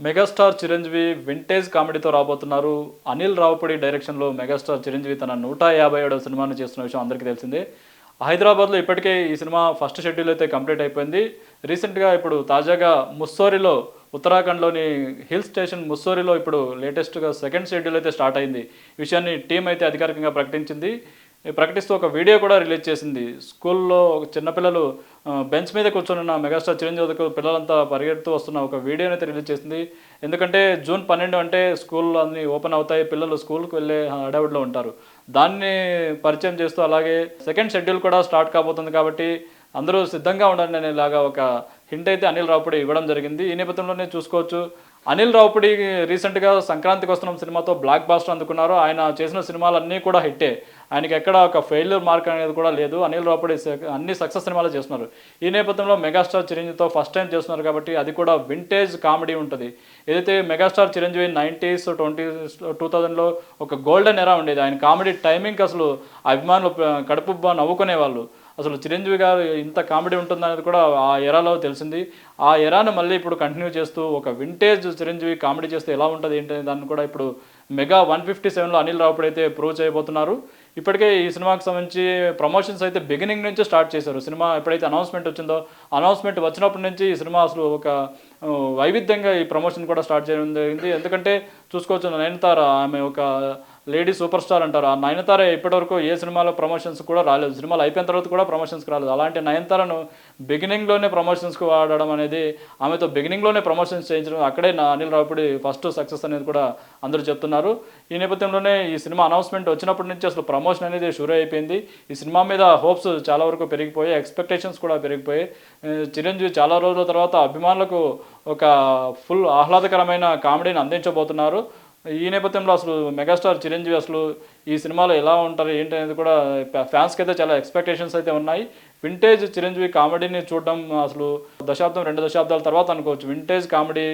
Megastar Chiranjeevi vintage కామెడీతో రాబోతున్నారు. అనిల్ రావుపూడి డైరెక్షన్లో megastar Chiranjeevi తన 157వ సినిమాను చేస్తున్న విషయం అందరికీ తెలిసిందే. హైదరాబాద్లో ఇప్పటికే ఈ సినిమా ఫస్ట్ షెడ్యూల్ అయితే కంప్లీట్ అయిపోయింది. రీసెంట్గా ఇప్పుడు తాజాగా ముస్సోరిలో, ఉత్తరాఖండ్లోని హిల్ స్టేషన్ ముస్సోరిలో ఇప్పుడు లేటెస్ట్గా సెకండ్ షెడ్యూల్ అయితే స్టార్ట్ అయింది. ఈ విషయాన్ని టీం అయితే అధికారికంగా ప్రకటించింది. ప్రకటిస్తూ ఒక వీడియో కూడా రిలీజ్ చేసింది. స్కూల్లో చిన్నపిల్లలు బెంచ్ మీద కూర్చొని మెగాస్టార్ చిరంజీవి వద్దకు పిల్లలంతా పరిగెడుతూ వస్తున్న ఒక వీడియోని అయితే రిలీజ్ చేసింది. ఎందుకంటే జూన్ 12 అంటే స్కూళ్ళు అన్నీ ఓపెన్ అవుతాయి, పిల్లలు స్కూల్కి వెళ్ళే హడావుడిలో ఉంటారు. దాన్ని పరిచయం చేస్తూ అలాగే సెకండ్ షెడ్యూల్ కూడా స్టార్ట్ కాబోతుంది కాబట్టి అందరూ సిద్ధంగా ఉండండి అనేలాగా ఒక హింట్ అయితే అనిల్ రావుపూడి ఇవ్వడం జరిగింది. ఈ నేపథ్యంలోనే చూసుకోవచ్చు, అనిల్ రావుపూడి రీసెంట్గా సంక్రాంతికి వస్తున్న సినిమాతో బ్లాక్ బాస్టర్ అందుకున్నారు. ఆయన చేసిన సినిమాలన్నీ కూడా హిట్టే. ఆయనకి ఎక్కడ ఒక ఫెయిల్యూర్ మార్క్ అనేది కూడా లేదు. అనిల్ రావుపూడి అన్ని సక్సెస్ సినిమాలు చేస్తున్నారు. ఈ నేపథ్యంలో మెగాస్టార్ చిరంజీవితో ఫస్ట్ టైం చేస్తున్నారు కాబట్టి అది కూడా వింటేజ్ కామెడీ ఉంటుంది. ఏదైతే మెగాస్టార్ చిరంజీవి 90s 2000లో ఒక గోల్డెన్ ఎరా ఉండేది. ఆయన కామెడీ టైమింగ్ అసలు అభిమానులు కడుపుబ్బా నవ్వుకునేవాళ్ళు. అసలు చిరంజీవి గారు ఇంత కామెడీ ఉంటుందనేది కూడా ఆ ఎరాలో తెలిసింది. ఆ ఎరాను మళ్ళీ ఇప్పుడు కంటిన్యూ చేస్తూ ఒక వింటేజ్ చిరంజీవి కామెడీ చేస్తే ఎలా ఉంటుంది ఏంటి దాన్ని కూడా ఇప్పుడు మెగా 157లో అనిల్ రావుపూడి అయితే ప్రూవ్ చేయబోతున్నారు. ఇప్పటికే ఈ సినిమాకి సంబంధించి ప్రమోషన్స్ అయితే బిగినింగ్ నుంచి స్టార్ట్ చేశారు. సినిమా ఎప్పుడైతే అనౌన్స్మెంట్ వచ్చిందో, అనౌన్స్మెంట్ వచ్చినప్పటి నుంచి ఈ సినిమా అసలు ఒక వైవిధ్యంగా ఈ ప్రమోషన్ కూడా స్టార్ట్ చేయడం జరిగింది. ఎందుకంటే చూసుకోవచ్చు, నయనతార ఆమె ఒక లేడీ సూపర్ స్టార్ అంటారు. ఆ నయనతార ఇప్పటివరకు ఏ సినిమాలో ప్రమోషన్స్ కూడా రాలేదు. సినిమాలు అయిపోయిన తర్వాత కూడా ప్రమోషన్స్కి రాలేదు. అలాంటి నయనతారను బిగినింగ్లోనే ప్రమోషన్స్కి వాడడం అనేది, ఆమెతో బిగినింగ్లోనే ప్రమోషన్స్ చేయించడం, అక్కడే అనిల్ రావుపూడి ఫస్ట్ సక్సెస్ అనేది కూడా అందరూ చెప్తున్నారు. ఈ నేపథ్యంలోనే ఈ సినిమా అనౌన్స్మెంట్ వచ్చినప్పటి నుంచి అసలు ప్రమోషన్ అనేది షురూ అయిపోయింది. ఈ సినిమా మీద హోప్స్ చాలా వరకు పెరిగిపోయాయి, ఎక్స్పెక్టేషన్స్ కూడా పెరిగిపోయాయి. చిరంజీవి చాలా రోజుల తర్వాత అభిమానులకు ఒక ఫుల్ ఆహ్లాదకరమైన కామెడీని అందించబోతున్నారు. ఈ నేపథ్యంలో అసలు మెగాస్టార్ చిరంజీవి అసలు ఈ సినిమాలో ఎలా ఉంటారు ఏంటి అనేది కూడా ఫ్యాన్స్కి అయితే చాలా ఎక్స్పెక్టేషన్స్ అయితే ఉన్నాయి. వింటేజ్ చిరంజీవి కామెడీని చూడడం అసలు దశాబ్దం 2 దశాబ్దాల తర్వాత అనుకోవచ్చు వింటేజ్ కామెడీ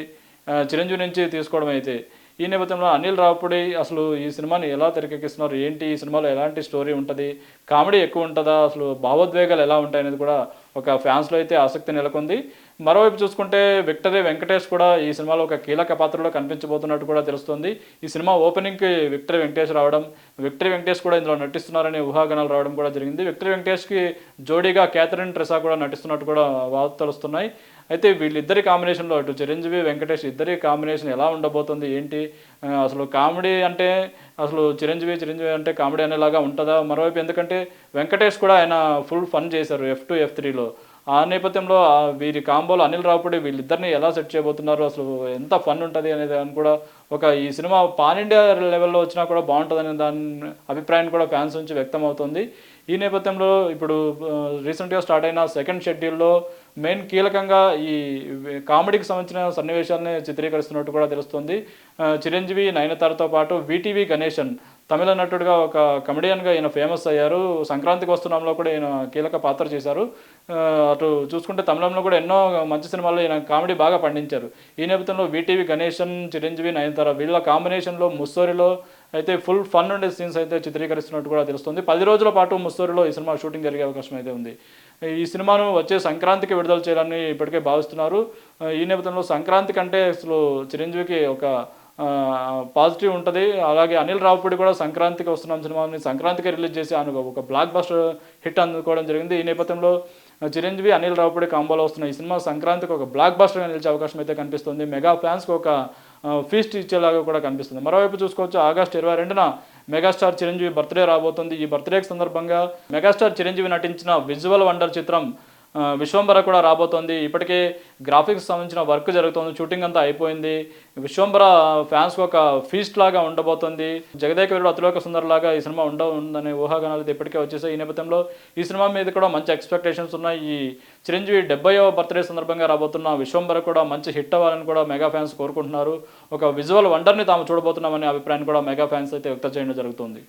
చిరంజీవి నుంచి తీసుకోవడం అయితే. ఈ నేపథ్యంలో అనిల్ రావుపూడి అసలు ఈ సినిమాని ఎలా తెరకెక్కిస్తున్నారు ఏంటి, ఈ సినిమాలో ఎలాంటి స్టోరీ ఉంటుంది, కామెడీ ఎక్కువ ఉంటుందా, అసలు భావోద్వేగాలు ఎలా ఉంటాయి అనేది కూడా ఒక ఫ్యాన్స్లో అయితే ఆసక్తి నెలకొంది. మరోవైపు చూసుకుంటే విక్టరీ వెంకటేష్ కూడా ఈ సినిమాలో ఒక కీలక పాత్రలో కనిపించబోతున్నట్టు కూడా తెలుస్తుంది. ఈ సినిమా ఓపెనింగ్కి విక్టరీ వెంకటేష్ రావడం, విక్టరీ వెంకటేష్ కూడా ఇందులో నటిస్తున్నారనే ఊహాగానాలు రావడం కూడా జరిగింది. విక్టరీ వెంకటేష్కి జోడీగా క్యాథరిన్ ట్రెసా కూడా నటిస్తున్నట్టు కూడా వార్తలు వస్తున్నాయి. అయితే వీళ్ళిద్దరి కాంబినేషన్లో అటు చిరంజీవి వెంకటేష్ ఇద్దరి కాంబినేషన్ ఎలా ఉండబోతుంది ఏంటి, అసలు కామెడీ అంటే అసలు చిరంజీవి అంటే కామెడీ అనేలాగా ఉంటుందా? మరోవైపు ఎందుకంటే వెంకటేష్ కూడా ఆయన ఫుల్ ఫన్ చేశారు F2 F3లో. ఆ నేపథ్యంలో వీరి కాంబోలో అనిల్ రావుపూడి వీళ్ళిద్దరిని ఎలా సెట్ చేయబోతున్నారు, అసలు ఎంత ఫన్ ఉంటుంది అనేది అని కూడా ఒక ఈ సినిమా పాన్ ఇండియా లెవెల్లో వచ్చినా కూడా బాగుంటుందనే దాని అభిప్రాయాన్ని కూడా ఫ్యాన్స్ నుంచి వ్యక్తం అవుతుంది. ఈ నేపథ్యంలో ఇప్పుడు రీసెంట్గా స్టార్ట్ అయిన సెకండ్ షెడ్యూల్లో మెయిన్ కీలకంగా ఈ కామెడీకి సంబంధించిన సన్నివేశాలని చిత్రీకరిస్తున్నట్టు కూడా తెలుస్తుంది. చిరంజీవి నయనతారతో పాటు వీటీవీ గణేశన్ తమిళ నటుడుగా ఒక కమెడియన్గా ఈయన ఫేమస్ అయ్యారు. సంక్రాంతికి వస్తున్నాంలో కూడా ఈయన కీలక పాత్ర చేశారు. అటు చూసుకుంటే తమిళంలో కూడా ఎన్నో మంచి సినిమాల్లో ఈయన కామెడీ బాగా పండించారు. ఈ నేపథ్యంలో వీటీవీ గణేశన్, చిరంజీవి, నయనతార వీళ్ళ కాంబినేషన్లో ముస్సోరిలో అయితే ఫుల్ ఫన్ ఉండే సీన్స్ అయితే చిత్రీకరిస్తున్నట్టు కూడా తెలుస్తుంది. 10 రోజుల పాటు ముస్సోరిలో ఈ సినిమా షూటింగ్ జరిగే అవకాశం అయితే ఉంది. ఈ సినిమాను వచ్చే సంక్రాంతికి విడుదల చేయాలని ఇప్పటికే భావిస్తున్నారు. ఈ నేపథ్యంలో సంక్రాంతి కంటే అసలు చిరంజీవికి ఒక పాజిటివ్ ఉంటుంది. అలాగే అనిల్ రావుపూడి కూడా సంక్రాంతికి వస్తున్నాం సినిమాని సంక్రాంతికి రిలీజ్ చేసి ఆయన ఒక బ్లాక్ బస్టర్ హిట్ అందుకోవడం జరిగింది. ఈ నేపథ్యంలో చిరంజీవి అనిల్ రావుపూడి కాంబోలో వస్తున్న ఈ సినిమా సంక్రాంతికి ఒక బ్లాక్ బస్టర్గా నిలిచే అవకాశం అయితే కనిపిస్తుంది. మెగా ఫ్యాన్స్కి ఒక ఫీస్ట్ ఇచ్చేలాగా కూడా కనిపిస్తుంది. మరోవైపు చూసుకోవచ్చు, ఆగస్టు 22న మెగాస్టార్ చిరంజీవి బర్త్డే రాబోతుంది. ఈ బర్త్డేకి సందర్భంగా మెగాస్టార్ చిరంజీవి నటించిన విజువల్ వండర్ చిత్రం విశ్వంబర కూడా రాబోతోంది. ఇప్పటికే గ్రాఫిక్స్ సంబంధించిన వర్క్ జరుగుతుంది, షూటింగ్ అంతా అయిపోయింది. విశ్వంబర ఫ్యాన్స్కి ఒక ఫీస్ట్ లాగా ఉండబోతుంది. జగదేక వీరుడు అతిలోక సుందర్ లాగా ఈ సినిమా ఉందనే ఊహాగానాలు అయితే ఇప్పటికే వచ్చేసాయి. ఈ నేపథ్యంలో ఈ సినిమా మీద కూడా మంచి ఎక్స్పెక్టేషన్స్ ఉన్నాయి. ఈ చిరంజీవి 70వ బర్త్డే సందర్భంగా రాబోతున్న విశ్వంబర కూడా మంచి హిట్ అవ్వాలని కూడా మెగా ఫ్యాన్స్ కోరుకుంటున్నారు. ఒక విజువల్ వండర్ని తాము చూడబోతున్నామనే అభిప్రాయాన్ని కూడా మెగా ఫ్యాన్స్ అయితే వ్యక్తం చేయడం జరుగుతుంది.